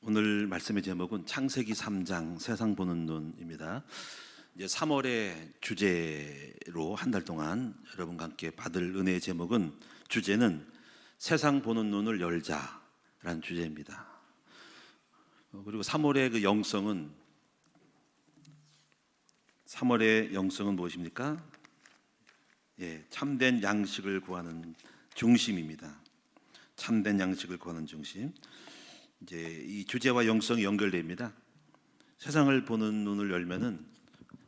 오늘 말씀의 제목은 창세기 3장 세상 보는 눈입니다. 이제 3월의 주제로 한 달 동안 여러분과 함께 받을 은혜의 제목은 주제는 세상 보는 눈을 열자라는 주제입니다. 그리고 3월의 영성은 무엇입니까? 참된 양식을 구하는 중심입니다. 참된 양식을 구하는 중심. 이제 이 주제와 영성이 연결됩니다. 세상을 보는 눈을 열면은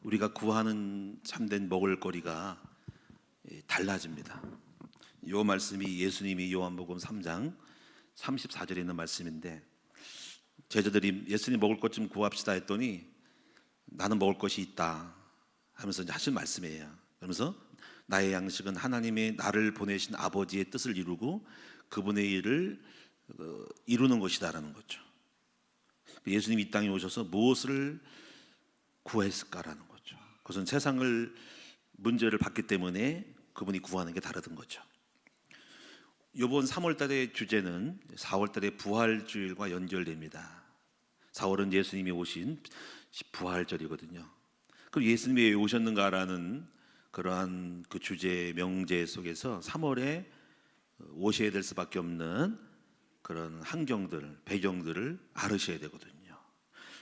우리가 구하는 참된 먹을거리가 달라집니다. 이 말씀이 예수님이 요한복음 3장 34절에 있는 말씀인데, 제자들이 예수님 먹을 것 좀 구합시다 했더니 나는 먹을 것이 있다 하면서 이제 하신 말씀이에요. 그러면서 나의 양식은 하나님의 나를 보내신 아버지의 뜻을 이루고 그분의 일을 이루는 것이다라는 거죠. 예수님이 이 땅에 오셔서 무엇을 구했을까라는 거죠. 그것은 세상을 문제를 받기 때문에 그분이 구하는 게 다르던 거죠. 이번 3월달의 주제는 4월달의 부활주일과 연결됩니다. 4월은 예수님이 오신 부활절이거든요. 그럼 예수님이 왜 오셨는가라는 그러한 그 주제 명제 속에서 3월에 오셔야 될 수밖에 없는 그런 환경들, 배경들을 알으셔야 되거든요.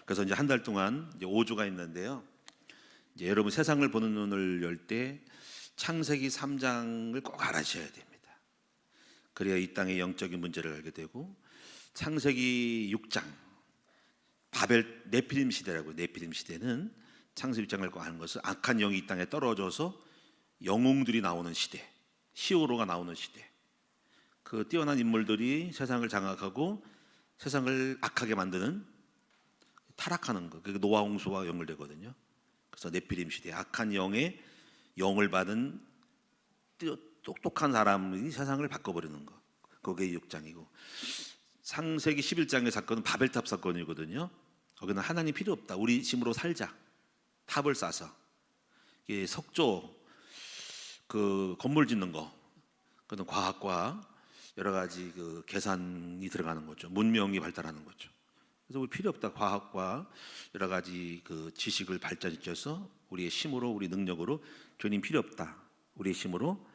그래서 이제 한 달 동안 이제 5주가 있는데요. 이제 여러분 세상을 보는 눈을 열 때 창세기 3장을 꼭 알아셔야 됩니다. 그래야 이 땅의 영적인 문제를 알게 되고, 창세기 6장 바벨 네피림 시대라고, 네피림 시대는 창세기 6장을 꼭 아는 것은 악한 영이 이 땅에 떨어져서 영웅들이 나오는 시대, 히어로가 나오는 시대. 그 뛰어난 인물들이 세상을 장악하고 세상을 악하게 만드는, 타락하는 것, 그게 노아 홍수와 연결되거든요. 그래서 네피림 시대, 악한 영의 영을 받은 똑똑한 사람이 세상을 바꿔버리는 것, 그게 6장이고, 창세기 11장의 사건은 바벨탑 사건이거든요. 거기는 하나님 필요 없다, 우리 힘으로 살자, 탑을 쌓아서 석조 그 건물 짓는 거, 그건 과학과 여러 가지 그 계산이 들어가는 거죠. 문명이 발달하는 거죠. 그래서 우리 필요 없다, 과학과 여러 가지 그 지식을 발전시켜서 우리의 힘으로, 우리 능력으로 주님 필요 없다, 우리의 힘으로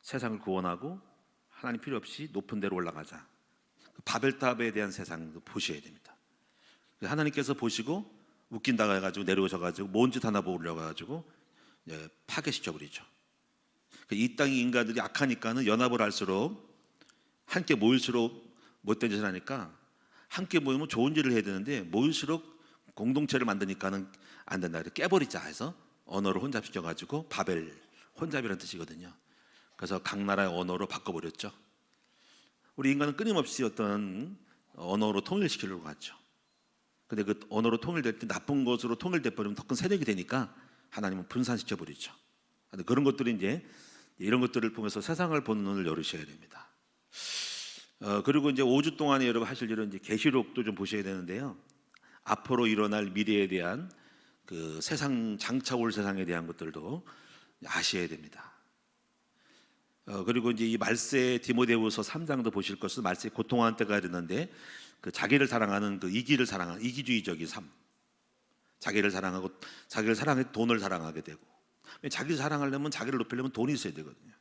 세상을 구원하고 하나님 필요 없이 높은 데로 올라가자. 바벨탑에 대한 세상도 보셔야 됩니다. 하나님께서 보시고 웃긴다고 해가지고 내려오셔가지고 뭔 짓 하나 보려고 해가지고 파괴시켜 버리죠. 이 땅의 인간들이 악하니까는 연합을 할수록, 함께 모일수록 못된 짓을 하니까, 함께 모이면 좋은 일을 해야 되는데 모일수록 공동체를 만드니까는 안 된다, 그래서 깨버리자 해서 언어를 혼잡시켜가지고 바벨, 혼잡이라는 뜻이거든요. 그래서 각 나라의 언어로 바꿔버렸죠. 우리 인간은 끊임없이 어떤 언어로 통일시키려고 하죠. 근데 그 언어로 통일될 때 나쁜 것으로 통일돼 버리면 더 큰 세력이 되니까 하나님은 분산시켜 버리죠. 그런 것들이 이제 이런 것들을 보면서 세상을 보는 눈을 열으셔야 됩니다. 그리고 이제 5주 동안에 여러분 하실 일은 이제 계시록도 좀 보셔야 되는데요. 앞으로 일어날 미래에 대한 그 세상, 장차 올 세상에 대한 것들도 아셔야 됩니다. 그리고 이제 이 말세 디모데후서 3장도 보실 것은, 말세 고통하는 때가 이르는데 그 자기를 사랑하는 그 이기를 사랑하는 이기주의적인 삶, 자기를 사랑하고 자기를 사랑해 돈을 사랑하게 되고, 자기를 사랑하려면, 자기를 높이려면 돈이 있어야 되거든요.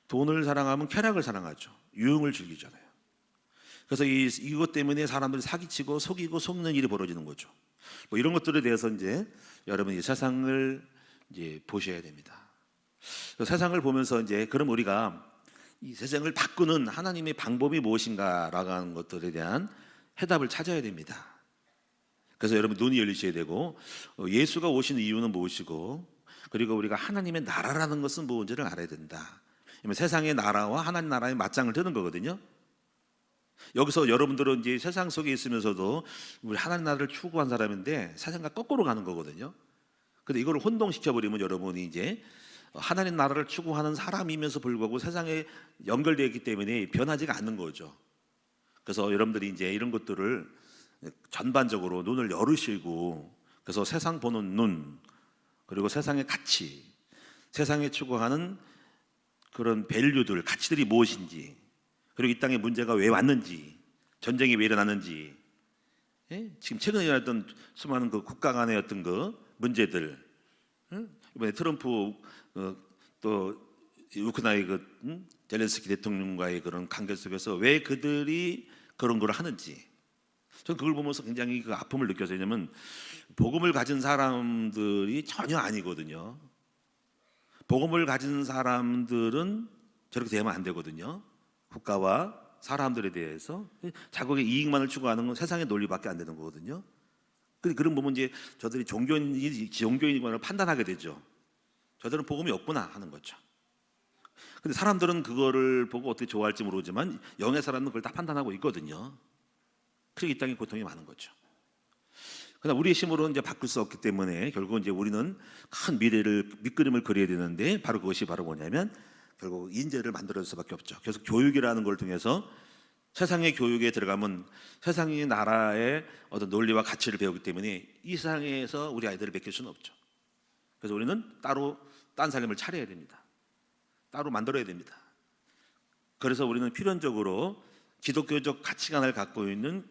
돈을 사랑하면 쾌락을 사랑하죠. 유흥을 즐기잖아요. 그래서 이것 때문에 사람들이 사기치고 속이고 속는 일이 벌어지는 거죠. 뭐 이런 것들에 대해서 이제 여러분이 세상을 이제 보셔야 됩니다. 세상을 보면서 이제 그럼 우리가 이 세상을 바꾸는 하나님의 방법이 무엇인가라고 하는 것들에 대한 해답을 찾아야 됩니다. 그래서 여러분 눈이 열리셔야 되고, 예수가 오신 이유는 무엇이고, 그리고 우리가 하나님의 나라라는 것은 무엇인지를 알아야 된다. 세상의 나라와 하나님 나라의 맞짱을 뜨는 거거든요. 여기서 여러분들은 이제 세상 속에 있으면서도 우리 하나님 나라를 추구한 사람인데 세상과 거꾸로 가는 거거든요. 근데 이걸 혼동시켜 버리면 여러분이 이제 하나님 나라를 추구하는 사람이면서 불구하고 세상에 연결되어 있기 때문에 변하지가 않는 거죠. 그래서 여러분들이 이제 이런 것들을 전반적으로 눈을 열으시고, 그래서 세상 보는 눈, 그리고 세상의 가치, 세상에 추구하는 그런 밸류들, 가치들이 무엇인지, 그리고 이 땅에 문제가 왜 왔는지, 전쟁이 왜 일어났는지, 예? 지금 최근에 일어났던 수많은 그 국가 간의 어떤 그 문제들, 이번에 트럼프 또 우크라이나 젤렌스키 대통령과의 그런 관계 속에서 왜 그들이 그런 걸 하는지, 저는 그걸 보면서 굉장히 그 아픔을 느꼈어요. 왜냐하면 복음을 가진 사람들이 전혀 아니거든요. 복음을 가진 사람들은 저렇게 대하면 안 되거든요. 국가와 사람들에 대해서 자국의 이익만을 추구하는 건 세상의 논리밖에 안 되는 거거든요. 그런 부분 이제 저들이 종교인이거나 판단하게 되죠. 저들은 복음이 없구나 하는 거죠. 근데 사람들은 그거를 보고 어떻게 좋아할지 모르지만 영의 사람은 그걸 다 판단하고 있거든요. 그래서 이 땅에 고통이 많은 거죠. 그러나 우리의 힘으로는 이제 바꿀 수 없기 때문에 결국 이제 우리는 큰 미래를 밑그림을 그려야 되는데, 바로 그것이 바로 뭐냐면 결국 인재를 만들어낼 수밖에 없죠. 그래서 교육이라는 걸 통해서 세상의 교육에 들어가면 세상의 나라의 어떤 논리와 가치를 배우기 때문에 이 세상에서 우리 아이들을 맡길 수는 없죠. 그래서 우리는 따로 딴 삶을 차려야 됩니다. 따로 만들어야 됩니다. 그래서 우리는 필연적으로 기독교적 가치관을 갖고 있는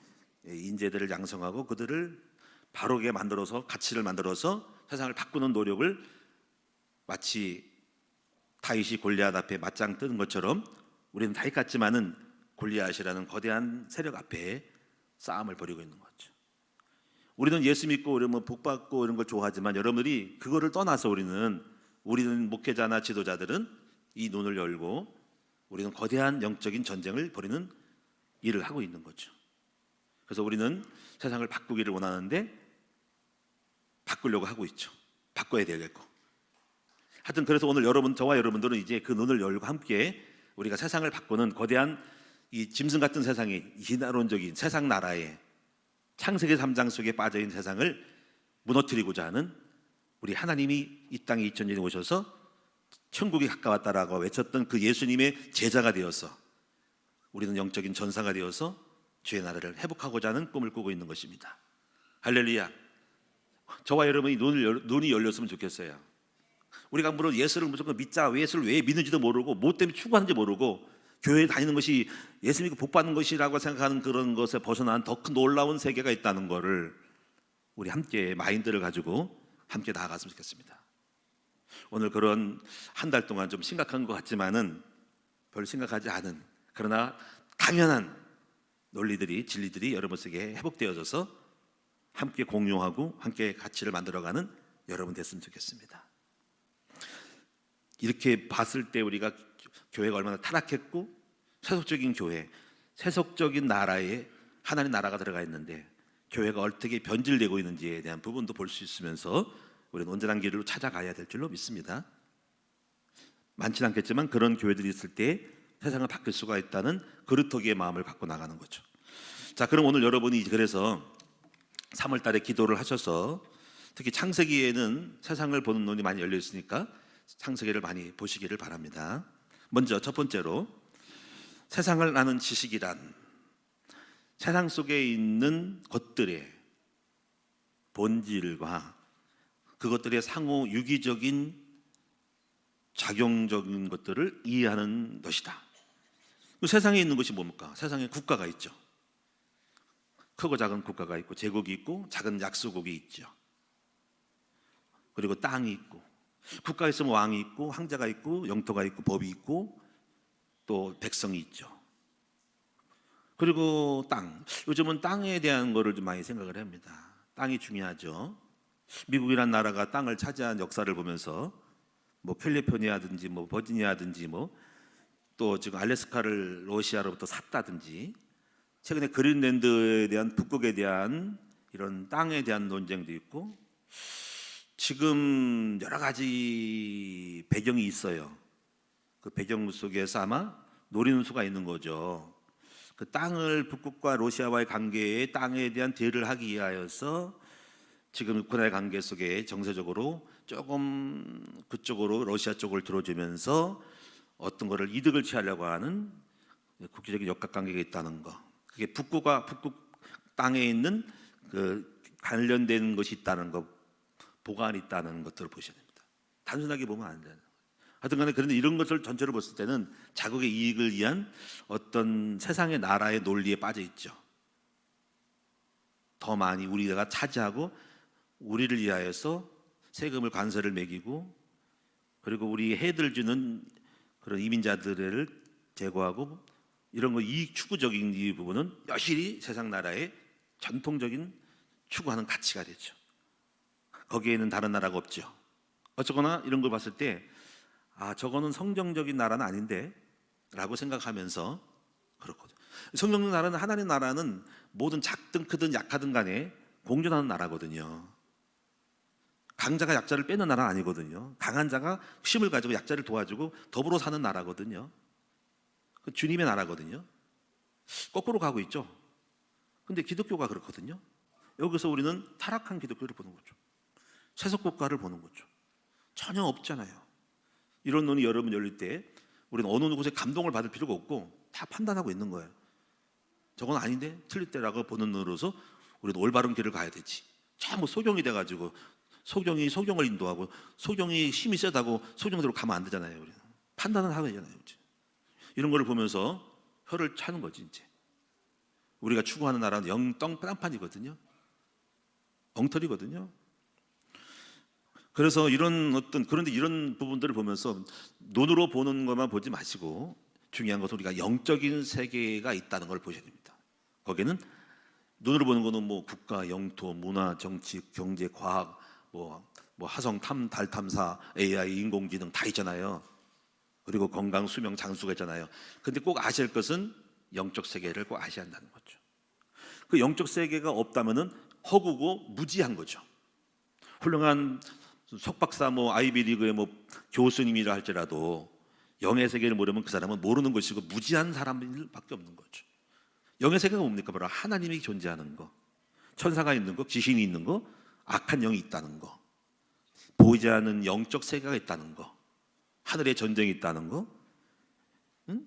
인재들을 양성하고 그들을 바르게 만들어서, 가치를 만들어서 세상을 바꾸는 노력을, 마치 다윗이 골리앗 앞에 맞짱 뜨는 것처럼 우리는 다윗 같지만은 골리앗이라는 거대한 세력 앞에 싸움을 벌이고 있는 거죠. 우리는 예수 믿고 우리 복 받고 이런 걸 좋아하지만, 여러분들이 그거를 떠나서 우리는 목회자나 지도자들은 이 눈을 열고 우리는 거대한 영적인 전쟁을 벌이는 일을 하고 있는 거죠. 그래서 우리는 세상을 바꾸기를 원하는데 바꾸려고 하고 있죠. 바꿔야 되겠고. 하여튼 그래서 오늘 저와 여러분들은 이제 그 눈을 열고 함께 우리가 세상을 바꾸는 거대한 이 짐승 같은 세상이, 이나론적인 세상 나라에, 창세기 3장 속에 빠져있는 세상을 무너뜨리고자 하는, 우리 하나님이 이 땅에 2000년에 오셔서 천국이 가까웠다라고 외쳤던 그 예수님의 제자가 되어서 우리는 영적인 전사가 되어서 주의 나라를 회복하고자 하는 꿈을 꾸고 있는 것입니다. 할렐루야. 저와 여러분이 눈이 열렸으면 좋겠어요. 우리가 물론 예수를 무조건 믿자, 예수를 왜 믿는지도 모르고 뭐 때문에 추구하는지 모르고 교회에 다니는 것이 예수 믿고 복 받는 것이라고 생각하는 그런 것에 벗어난 더 큰 놀라운 세계가 있다는 것을 우리 함께 마인드를 가지고 함께 나아갔으면 좋겠습니다. 오늘 그런 한 달 동안 좀 심각한 것 같지만은 별로 심각하지 않은, 그러나 당연한 논리들이, 진리들이 여러분 속에 회복되어져서 함께 공유하고 함께 가치를 만들어가는 여러분 됐으면 좋겠습니다. 이렇게 봤을 때 우리가 교회가 얼마나 타락했고 세속적인 교회, 세속적인 나라에 하나님 나라가 들어가 있는데 교회가 어떻게 변질되고 있는지에 대한 부분도 볼 수 있으면서 우리는 온전한 길로 찾아가야 될 줄로 믿습니다. 많지는 않겠지만 그런 교회들이 있을 때 세상을 바뀔 수가 있다는 그루터기의 마음을 갖고 나가는 거죠. 자, 그럼 오늘 여러분이 그래서 3월 달에 기도를 하셔서 특히 창세기에는 세상을 보는 눈이 많이 열려 있으니까 창세기를 많이 보시기를 바랍니다. 먼저 첫 번째로, 세상을 아는 지식이란 세상 속에 있는 것들의 본질과 그것들의 상호 유기적인 작용적인 것들을 이해하는 것이다. 세상에 있는 것이 뭡니까? 세상에 국가가 있죠. 크고 작은 국가가 있고, 제국이 있고, 작은 약소국이 있죠. 그리고 땅이 있고, 국가에 있으면 왕이 있고, 황제가 있고, 영토가 있고, 법이 있고, 또 백성이 있죠. 그리고 땅, 요즘은 땅에 대한 거를 좀 많이 생각을 합니다. 땅이 중요하죠. 미국이란 나라가 땅을 차지한 역사를 보면서 뭐 캘리포니아든지 뭐 버지니아든지 뭐 또 지금 알래스카를 러시아로부터 샀다든지, 최근에 그린랜드에 대한, 북극에 대한 이런 땅에 대한 논쟁도 있고, 지금 여러 가지 배경이 있어요. 그 배경 속에서 아마 노리는 수가 있는 거죠. 그 땅을, 북극과 러시아와의 관계에 땅에 대한 대를 하기 위하여서 지금 우크라이나 관계 속에 정세적으로 조금 그쪽으로, 러시아 쪽을 들어주면서 어떤 거를 이득을 취하려고 하는 국제적인 역학관계가 있다는 거, 그게 북극 땅에 있는 그 관련된 것이 있다는 것, 보관이 있다는 것들을 보셔야 됩니다. 단순하게 보면 안 돼요. 하여튼 간에 그런데 이런 것을 전체로 봤을 때는 자국의 이익을 위한 어떤 세상의 나라의 논리에 빠져 있죠. 더 많이 우리가 차지하고 우리를 위하여서 세금을 관세를 매기고 그리고 우리 해들 주는 그런 이민자들을 제거하고 이런 거 이익 추구적인 이 부분은 여실히 세상 나라의 전통적인 추구하는 가치가 되죠. 거기에는 다른 나라가 없죠. 어쨌거나 이런 걸 봤을 때 저거는 성경적인 나라는 아닌데 라고 생각하면서 그렇거든요. 성경적 나라는 하나님 나라는 모든 작든 크든 약하든 간에 공존하는 나라거든요. 강자가 약자를 빼는 나라는 아니거든요. 강한 자가 힘을 가지고 약자를 도와주고 더불어 사는 나라거든요. 주님의 나라거든요. 거꾸로 가고 있죠. 근데 기독교가 그렇거든요. 여기서 우리는 타락한 기독교를 보는 거죠. 세속국가를 보는 거죠. 전혀 없잖아요. 이런 논이 여러분 열릴 때 우리는 어느 곳에 감동을 받을 필요가 없고 다 판단하고 있는 거예요. 저건 아닌데 틀릴 때라고 보는 눈으로서 우리는 올바른 길을 가야 되지. 전부 소경이 돼가지고 소경이 소경을 인도하고 소경이 힘이 세다고 소경대로 가면 안 되잖아요. 우리는 판단을 하고 있잖아요. 이런 거를 보면서 혀를 차는 거지. 이제 우리가 추구하는 나라는 영땅 딴판이거든요. 엉터리거든요. 그래서 그런데 이런 부분들을 보면서 눈으로 보는 것만 보지 마시고 중요한 것은 우리가 영적인 세계가 있다는 걸 보셔야 됩니다. 거기는 눈으로 보는 거는 뭐 국가, 영토, 문화, 정치, 경제, 과학, 뭐 화성 달 탐사, AI, 인공지능 다 있잖아요. 그리고 건강, 수명, 장수가 있잖아요. 근데 꼭 아셔야 할 것은 영적 세계를 꼭 아셔야 한다는 거죠. 그 영적 세계가 없다면은 허구고 무지한 거죠. 훌륭한 석박사 아이비리그의 교수님이라 할지라도 영의 세계를 모르면 그 사람은 모르는 것이고 무지한 사람밖에 없는 거죠. 영의 세계가 뭡니까? 바로 하나님이 존재하는 거, 천사가 있는 거, 귀신이 있는 거, 악한 영이 있다는 거, 보이지 않는 영적 세계가 있다는 거, 하늘에 전쟁이 있다는 거.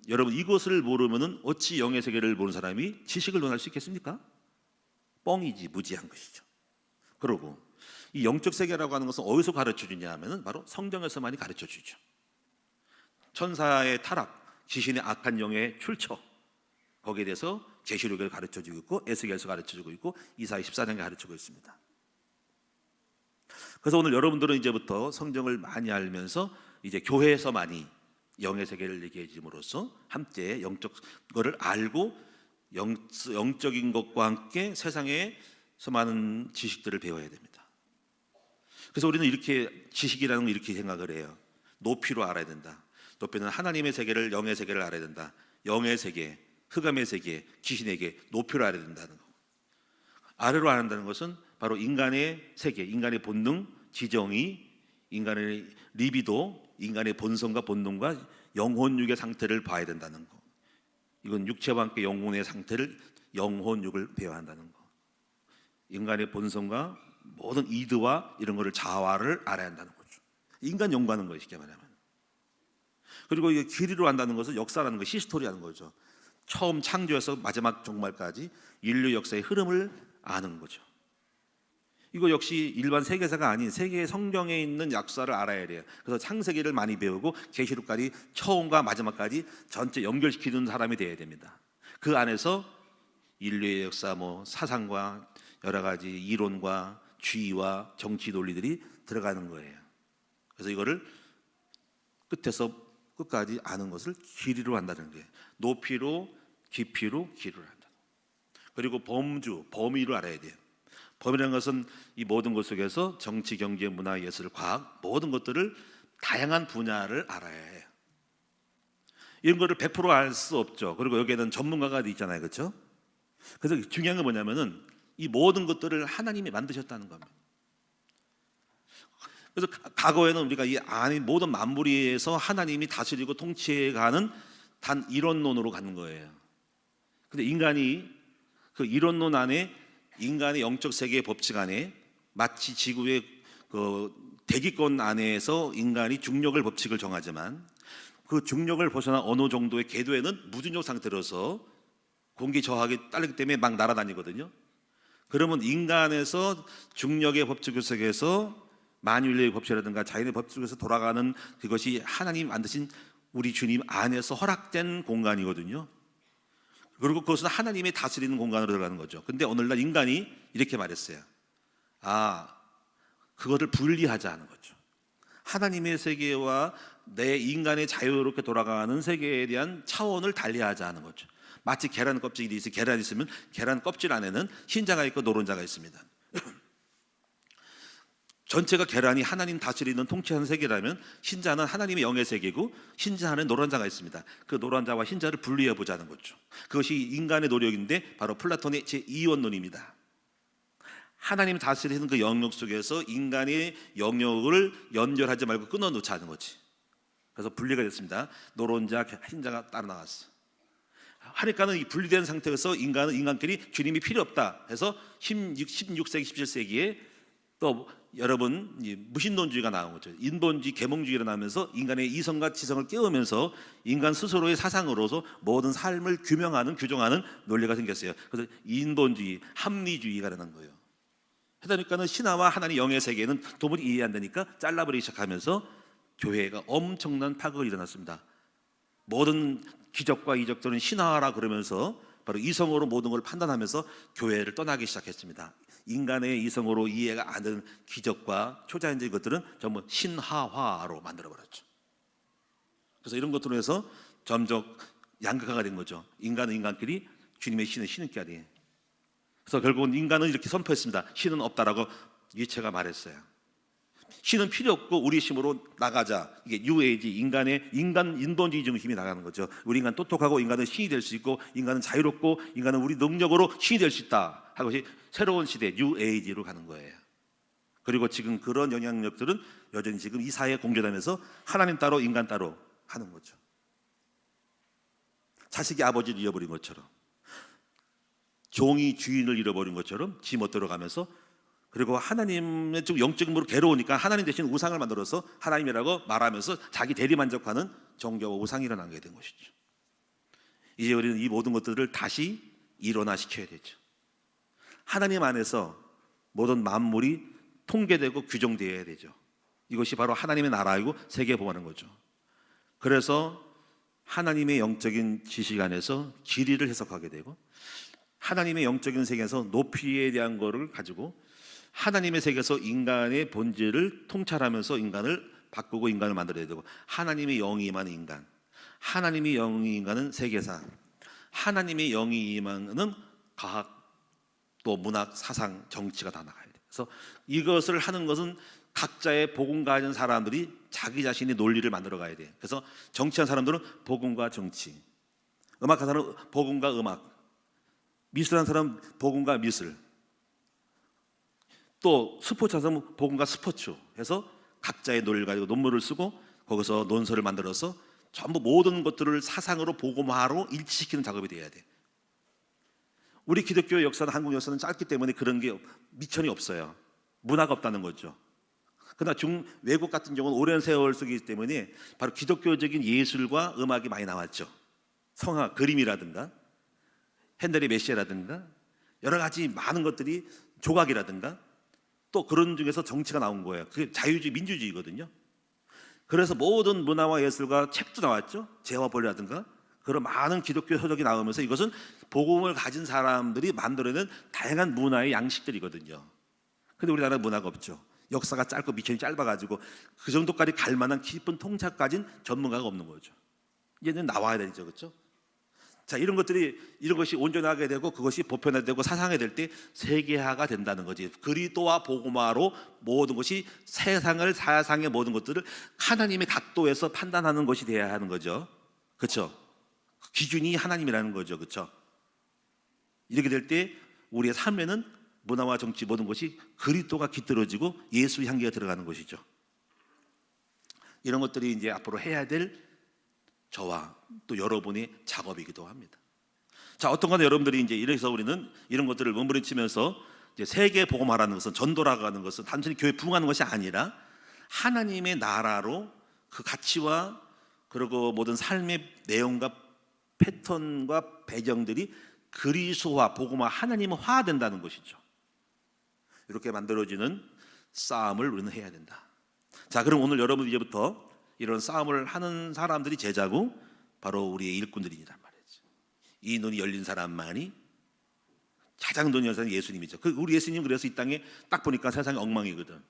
여러분 이것을 모르면은 어찌 영의 세계를 보는 사람이 지식을 논할 수 있겠습니까? 뻥이지, 무지한 것이죠. 그러고 이 영적 세계라고 하는 것은 어디서 가르쳐 주냐 하면은 바로 성경에서만이 가르쳐 주죠. 천사의 타락, 귀신의 악한 영의 출처, 거기에 대해서 계시록에 가르쳐 주고 있고 에스겔에서 가르쳐 주고 있고 이사야 14장에 가르치고 있습니다. 그래서 오늘 여러분들은 이제부터 성경을 많이 알면서 이제 교회에서 많이 영의 세계를 얘기해 줌으로써 함께 영적 거를 알고 영적인 것과 함께 세상에서 많은 지식들을 배워야 됩니다. 그래서 우리는 이렇게 지식이라는 걸 이렇게 생각을 해요. 높이로 알아야 된다. 높이는 하나님의 세계를, 영의 세계를 알아야 된다. 영의 세계, 흑암의 세계, 귀신에게 높이로 알아야 된다는 거. 아래로 알아야 한다는 것은 바로 인간의 세계, 인간의 본능, 지정의, 인간의 리비도, 인간의 본성과 본능과 영혼육의 상태를 봐야 된다는 거. 이건 육체와 함께 영혼의 상태를, 영혼육을 배워야 한다는 거. 인간의 본성과 모든 이드와 이런 거를 자화를 알아야 한다는 거죠. 인간 연구하는 거예요, 쉽게 말하면. 그리고 이게 길이로 한다는 것은 역사라는 거, 히스토리라는 거죠. 처음 창조에서 마지막 종말까지 인류 역사의 흐름을 아는 거죠. 이거 역시 일반 세계사가 아닌 세계 성경에 있는 역사를 알아야 돼요. 그래서 창세기를 많이 배우고 계시록까지 처음과 마지막까지 전체 연결시키는 사람이 되어야 됩니다. 그 안에서 인류의 역사, 사상과 여러 가지 이론과 주의와 정치 논리들이 들어가는 거예요. 그래서 이거를 끝에서 끝까지 아는 것을 길이로 한다는 거예요. 높이로, 깊이로, 길이로 한다. 그리고 범위를 알아야 돼요. 범위라는 것은 이 모든 것 속에서 정치, 경제, 문화, 예술, 과학 모든 것들을 다양한 분야를 알아야 해요. 이런 거를 100% 알 수 없죠. 그리고 여기에는 전문가가 있잖아요, 그렇죠? 그래서 중요한 건 뭐냐면은 이 모든 것들을 하나님이 만드셨다는 겁니다. 그래서 과거에는 우리가 이 안에 모든 만물에서 하나님이 다스리고 통치해가는 단 이론론으로 가는 거예요. 근데 인간이 그 이론론 안에 인간의 영적 세계의 법칙 안에 마치 지구의 그 대기권 안에서 인간이 중력을 법칙을 정하지만 그 중력을 벗어나 어느 정도의 궤도에는 무중력 상태로서 공기 저하가 따르기 때문에 막 날아다니거든요. 그러면 인간에서 중력의 법칙 속에서 만유인의 법칙이라든가 자연의 법칙 속에서 돌아가는 그것이 하나님 만드신 우리 주님 안에서 허락된 공간이거든요. 그리고 그것은 하나님이 다스리는 공간으로 들어가는 거죠. 근데 오늘날 인간이 이렇게 말했어요. 그거를 분리하자 하는 거죠. 하나님의 세계와 내 인간의 자유롭게 돌아가는 세계에 대한 차원을 달리하자 하는 거죠. 마치 계란 껍질이 있으면 계란이 있으면 계란 껍질 안에는 흰자가 있고 노른자가 있습니다. 전체가 계란이 하나님 다스리는 통치하는 세계라면 흰자는 하나님의 영의 세계고 흰자 안에 노른자가 있습니다. 그 노른자와 흰자를 분리해 보자는 거죠. 그것이 인간의 노력인데 바로 플라톤의 제2원론입니다. 하나님 다스리는 그 영역 속에서 인간의 영역을 연결하지 말고 끊어놓자 하는 거지. 그래서 분리가 됐습니다. 노른자, 흰자가 따로 나왔어. 하니까는 이 분리된 상태에서 인간끼리 주님이 필요 없다 해서 16세기, 17세기에 또 여러분 무신론주의가 나온 거죠. 인본주의, 계몽주의가 나오면서 인간의 이성과 지성을 깨우면서 인간 스스로의 사상으로서 모든 삶을 규정하는 논리가 생겼어요. 그래서 인본주의, 합리주의가 되는 거예요. 그러니까는 신화와 하나님 영의 세계는 도무지 이해 안 되니까 잘라버리기 시작하면서 교회가 엄청난 파국이 일어났습니다. 모든 기적과 이적들은 신화라 그러면서 바로 이성으로 모든 걸 판단하면서 교회를 떠나기 시작했습니다. 인간의 이성으로 이해가 안 되는 기적과 초자연적인 것들은 전부 신화화로 만들어버렸죠. 그래서 이런 것들로 해서 점점 양극화가 된 거죠. 인간은 인간끼리, 주님의 신은 신은끼리. 그래서 결국은 인간은 이렇게 선포했습니다. 신은 없다라고 니체가 말했어요. 신은 필요 없고 우리 힘으로 나가자. 이게 뉴에이지, 인본주의 중심이 나가는 거죠. 우리 인간 똑똑하고 인간은 신이 될 수 있고 인간은 자유롭고 인간은 우리 능력으로 신이 될 수 있다 하는 것이 새로운 시대 뉴에이지로 가는 거예요. 그리고 지금 그런 영향력들은 여전히 지금 이 사회에 공존하면서 하나님 따로 인간 따로 하는 거죠. 자식이 아버지를 잃어버린 것처럼, 종이 주인을 잃어버린 것처럼 지 멋대로 가면서, 그리고 하나님의 좀 영적으로 괴로우니까 하나님 대신 우상을 만들어서 하나님이라고 말하면서 자기 대리만족하는 종교와 우상이 일어나게 된 것이죠. 이제 우리는 이 모든 것들을 다시 일원화시켜야 되죠. 하나님 안에서 모든 만물이 통계되고 규정되어야 되죠. 이것이 바로 하나님의 나라이고 세계에 보하는 거죠. 그래서 하나님의 영적인 지식 안에서 길이를 해석하게 되고, 하나님의 영적인 세계에서 높이에 대한 거를 가지고 하나님의 세계에서 인간의 본질을 통찰하면서 인간을 바꾸고 인간을 만들어야 되고, 하나님의 영이 임하는 인간, 하나님의 영이 임하는 세계사, 하나님의 영이 임하는 과학, 또 문학, 사상, 정치가 다 나가야 돼요. 그래서 이것을 하는 것은 각자의 복음 가진 사람들이 자기 자신의 논리를 만들어 가야 돼요. 그래서 정치한 사람들은 복음과 정치, 음악한 사람은 복음과 음악, 미술한 사람은 복음과 미술, 또 스포츠 하는 사람은 복음과 스포츠 해서 각자의 논리를 가지고 논문을 쓰고 거기서 논설을 만들어서 전부 모든 것들을 사상으로 복음화로 일치시키는 작업이 돼야 돼. 우리 기독교의 역사는, 한국 역사는 짧기 때문에 그런 게 미천이 없어요. 문화가 없다는 거죠. 그러나 외국 같은 경우는 오랜 세월 쓰기 때문에 바로 기독교적인 예술과 음악이 많이 나왔죠. 성화, 그림이라든가 핸델의 메시아라든가 여러 가지 많은 것들이, 조각이라든가 또 그런 중에서 정치가 나온 거예요. 그게 자유주의, 민주주의거든요. 그래서 모든 문화와 예술과 책도 나왔죠. 재화 본이라든가 그런 많은 기독교 서적이 나오면서 이것은 복음을 가진 사람들이 만들어낸 다양한 문화의 양식들이거든요. 근데 우리나라 문화가 없죠. 역사가 짧고 미천이 짧아가지고 그 정도까지 갈 만한 깊은 통찰 가진 전문가가 없는 거죠. 이제는 나와야 되죠, 그렇죠? 자, 이런 것이 온전하게 되고 그것이 보편화되고 사상화될 때 세계화가 된다는 거지. 그리스도와 복음화로 모든 것이 세상을, 사상의 모든 것들을 하나님의 각도에서 판단하는 것이 돼야 하는 거죠. 그렇죠? 기준이 하나님이라는 거죠. 그렇죠? 이렇게 될 때 우리의 삶에는 문화와 정치 모든 것이 그리스도가 깃들어지고 예수 향기가 들어가는 것이죠. 이런 것들이 이제 앞으로 해야 될 저와 또 여러분의 작업이기도 합니다. 자, 어떤 거는 여러분들이 이제 이래서 우리는 이런 것들을 몸부림치면서 이제 세계 복음화라는 것은, 전도라는 것은 단순히 교회 부흥하는 것이 아니라 하나님의 나라로 그 가치와 그리고 모든 삶의 내용과 패턴과 배경들이 그리스도화, 복음화, 하나님화 된다는 것이죠. 이렇게 만들어지는 싸움을 우리는 해야 된다. 자, 그럼 오늘 여러분 이제부터 이런 싸움을 하는 사람들이 제자고 바로 우리의 일꾼들이란 말이죠. 이 눈이 열린 사람만이 가장 눈이 열린 사람이 예수님이죠. 우리 예수님 그래서 이 땅에 딱 보니까 세상이 엉망이거든.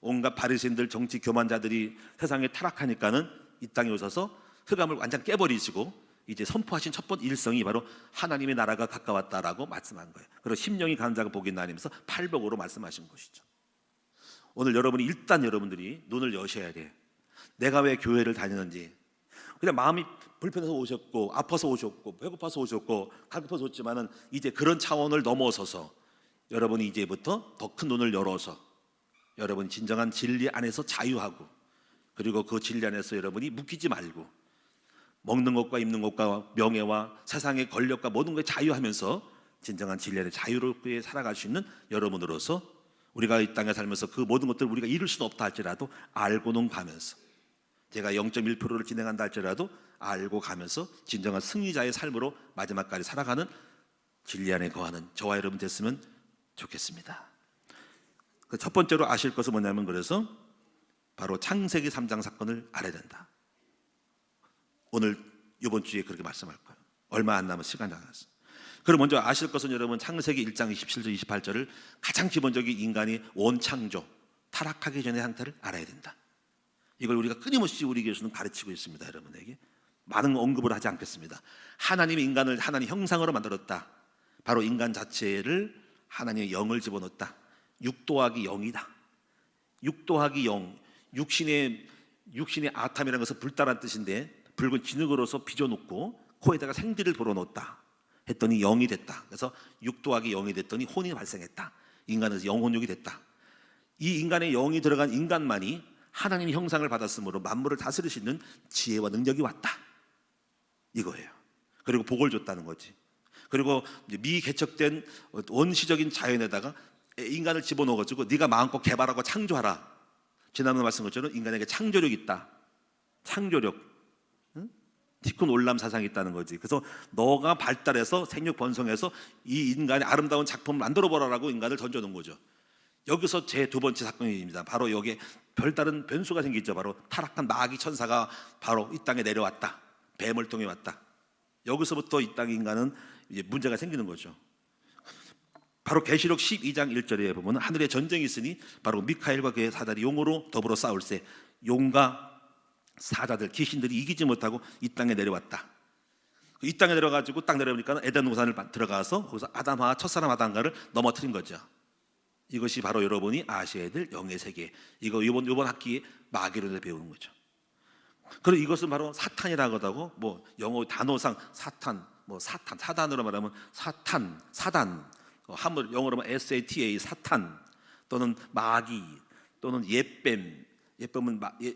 온갖 바리새인들 정치 교만자들이 세상에 타락하니까는 이 땅에 오셔서 흑암을 완전 깨버리시고 이제 선포하신 첫 번째 일성이 바로 하나님의 나라가 가까웠다라고 말씀한 거예요. 그리고 심령이 가는 자가 복이 있나 하면서 팔복으로 말씀하신 것이죠. 오늘 여러분이 일단 여러분들이 눈을 여셔야 돼. 내가 왜 교회를 다니는지. 그냥 마음이 불편해서 오셨고 아파서 오셨고 배고파서 오셨고 갈급해서 오셨지만은 이제 그런 차원을 넘어서서 여러분이 이제부터 더 큰 눈을 열어서 여러분 진정한 진리 안에서 자유하고 그리고 그 진리 안에서 여러분이 묶이지 말고 먹는 것과 입는 것과 명예와 세상의 권력과 모든 것에 자유하면서 진정한 진리 안에 자유롭게 살아갈 수 있는 여러분으로서 우리가 이 땅에 살면서 그 모든 것들을 우리가 이룰 수는 없다 할지라도 알고는 가면서 제가 0.1%를 진행한다 할지라도 알고 가면서 진정한 승리자의 삶으로 마지막까지 살아가는 진리 안에 거하는 저와 여러분 됐으면 좋겠습니다. 첫 번째로 아실 것은 뭐냐면 그래서 바로 창세기 3장 사건을 알아야 된다. 오늘 이번 주에 그렇게 말씀할 거예요. 얼마 안 남은 시간이 남았어. 그럼 먼저 아실 것은 여러분 창세기 1장 27절 28절을 가장 기본적인 인간이 원창조 타락하기 전의 상태를 알아야 된다. 이걸 우리가 끊임없이 우리 교수는 가르치고 있습니다. 여러분에게 많은 언급을 하지 않겠습니다. 하나님이 인간을 하나님 형상으로 만들었다. 바로 인간 자체를 하나님의 영을 집어넣었다. 6 더하기 0이다. 6 더하기 0 육신의 아탐이라는 것은 불다란 뜻인데 붉은 진흙으로서 빚어놓고 코에다가 생기를 불어넣었다 했더니 0이 됐다. 그래서 6 더하기 0이 됐더니 혼이 발생했다. 인간에서 영혼육이 됐다. 이 인간의 영이 들어간 인간만이 하나님의 형상을 받았으므로 만물을 다스릴 수 있는 지혜와 능력이 왔다 이거예요. 그리고 복을 줬다는 거지. 그리고 미개척된 원시적인 자연에다가 인간을 집어넣어가지고 네가 마음껏 개발하고 창조하라. 지난번에 말씀한 것처럼 인간에게 창조력이 있다. 창조력, 티쿤 올람 사상이 있다는 거지. 그래서 너가 발달해서 생육 번성해서 이 인간의 아름다운 작품을 만들어보라라고 인간을 던져놓은 거죠. 여기서 제 두 번째 사건입니다. 바로 여기에 별다른 변수가 생기죠. 바로 타락한 마귀 천사가 바로 이 땅에 내려왔다. 뱀을 통해 왔다. 여기서부터 이 땅의 인간은 이제 문제가 생기는 거죠. 바로 계시록 12장 1절에 보면 하늘에 전쟁이 있으니 바로 미카엘과 그의 사자들이 용으로 더불어 싸울세 용과 사자들 귀신들이 이기지 못하고 이 땅에 내려왔다. 이 땅에 내려가지고 딱 내려오니까 에덴 동산을 들어가서 거기서 아담과 첫사람 아담과를 넘어뜨린 거죠. 이것이 바로 여러분이 아셔야 될 영의 세계. 이거 이번 학기에 마귀론을 배우는 거죠. 그리고 이것은 바로 사탄이라고 하고 뭐 영어 단어상 사탄, 뭐 사단으로 말하면 사단, 한문 영어로 하면 SATA 사탄 또는 마귀 또는 예뱀은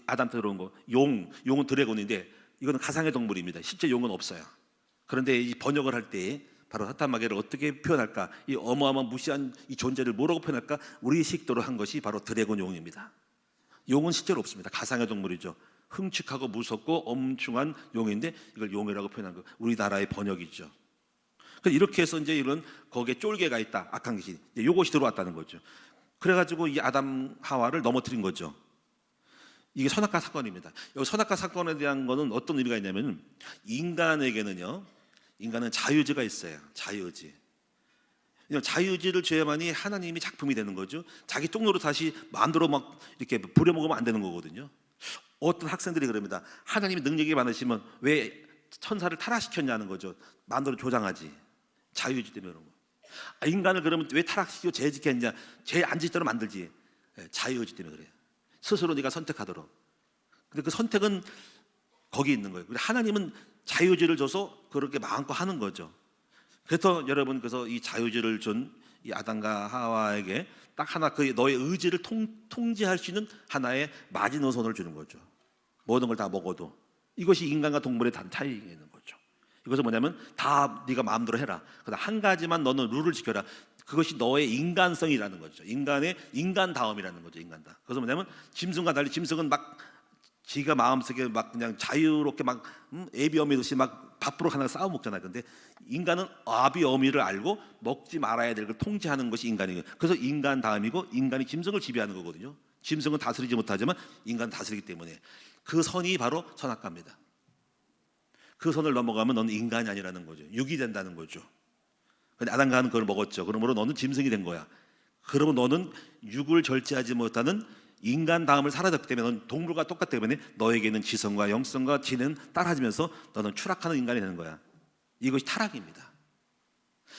아담한테 들어온 거, 용은 드래곤인데 이거는 가상의 동물입니다. 실제 용은 없어요. 그런데 이 번역을 할 때 바로 사탄 마귀를 어떻게 표현할까? 이 어마어마한 무시한 이 존재를 뭐라고 표현할까? 우리 식도로 한 것이 바로 드래곤 용입니다. 용은 실제로 없습니다. 가상의 동물이죠. 흠칙하고 무섭고 엄중한 용인데 이걸 용이라고 표현한 거 우리나라의 번역이죠. 이렇게 해서 이제 이런 거기에 쫄개가 있다. 악한 귀신. 이것이 들어왔다는 거죠. 그래가지고 이 아담 하와를 넘어뜨린 거죠. 이게 선악과 사건입니다. 여기 선악과 사건에 대한 거는 어떤 의미가 있냐면 인간에게는요. 인간은 자유의지가 있어요. 자유의지. 자유의지를 줘야만이 하나님이 작품이 되는 거죠. 자기 똥으로 다시 마음대로 막 이렇게 부려먹으면 안 되는 거거든요. 어떤 학생들이 그럽니다. 하나님이 능력이 많으시면 왜 천사를 타락시켰냐는 거죠. 마음대로 조장하지. 자유의지 때문에 그런 거. 인간을 그러면 왜 타락시키고 죄짓겠냐? 죄 안 짓도록 만들지. 자유의지 때문에 그래요. 스스로 네가 선택하도록. 근데 그 선택은 거기 있는 거예요. 하나님은 자유의지를 줘서 그렇게 마음껏 하는 거죠. 그래서 여러분 그래서 이 자유의지를 준 이 아담과 하와에게 딱 하나 그 너의 의지를 통제할 수 있는 하나의 마지노선을 주는 거죠. 모든 걸 다 먹어도 이것이 인간과 동물의 단 차이가 있는 거죠. 이것은 뭐냐면 다 네가 마음대로 해라. 그러나 한 가지만 너는 룰을 지켜라. 그것이 너의 인간성이라는 거죠. 인간의 인간다움이라는 거죠. 인간다. 그래서 뭐냐면 짐승과 달리 짐승은 막 지가 마음속에 막 그냥 자유롭게 막 애비 어미듯이 막 밥으로 하나 싸워 먹잖아요. 근데 인간은 아비 어미를 알고 먹지 말아야 될 걸 통제하는 것이 인간이에요. 그래서 인간다움이고 인간이 짐승을 지배하는 거거든요. 짐승은 다스리지 못하지만 인간은 다스리기 때문에 그 선이 바로 선악과입니다. 그 선을 넘어가면 너는 인간이 아니라는 거죠. 육이 된다는 거죠. 근데 아담과 하와는 그걸 먹었죠. 그러므로 너는 짐승이 된 거야. 그러면 너는 육을 절제하지 못하는 인간 다음을 사라졌기 때문에 너는 동물과 똑같기 때문에 너에게는 지성과 영성과 지는 따라지면서 너는 추락하는 인간이 되는 거야. 이것이 타락입니다.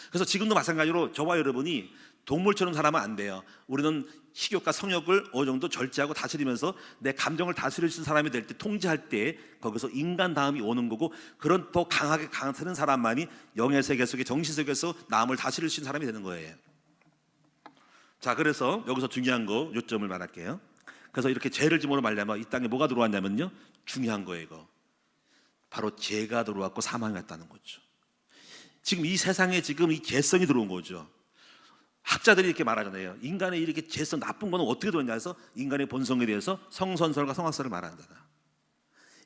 그래서 지금도 마찬가지로 저와 여러분이 동물처럼 살아면 안 돼요. 우리는 식욕과 성욕을 어느 정도 절제하고 다스리면서 내 감정을 다스릴 수 있는 사람이 될 때, 통제할 때 거기서 인간 다음이 오는 거고, 그런 더 강하게 강하는 사람만이 영의 세계 속에, 정신 세계에서 남을 다스릴 수 있는 사람이 되는 거예요. 자, 그래서 여기서 중요한 거 요점을 말할게요. 그래서 이렇게 죄를 짐으로 말미암아 이 땅에 뭐가 들어왔냐면요, 중요한 거예요. 이거 바로 죄가 들어왔고 사망이 왔다는 거죠. 지금 이 세상에 지금 이 죄성이 들어온 거죠. 학자들이 이렇게 말하잖아요. 인간의 이렇게 죄성 나쁜 거는 어떻게 들어왔냐 해서 인간의 본성에 대해서 성선설과 성악설을 말한다.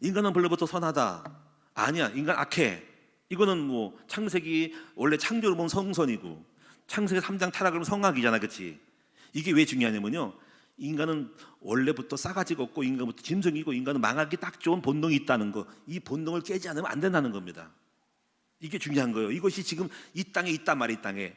인간은 본래부터 선하다. 아니야, 인간 악해. 이거는 뭐 창세기 원래 창조를 보면 성선이고 창세기 3장 타락을 보면 성악이잖아, 그렇지? 이게 왜 중요하냐면요, 인간은 원래부터 싸가지가 없고 인간부터 짐승이고 인간은 망하기 딱 좋은 본능이 있다는 거, 이 본능을 깨지 않으면 안 된다는 겁니다. 이게 중요한 거예요. 이것이 지금 이 땅에 있단 말이에요. 이 땅에.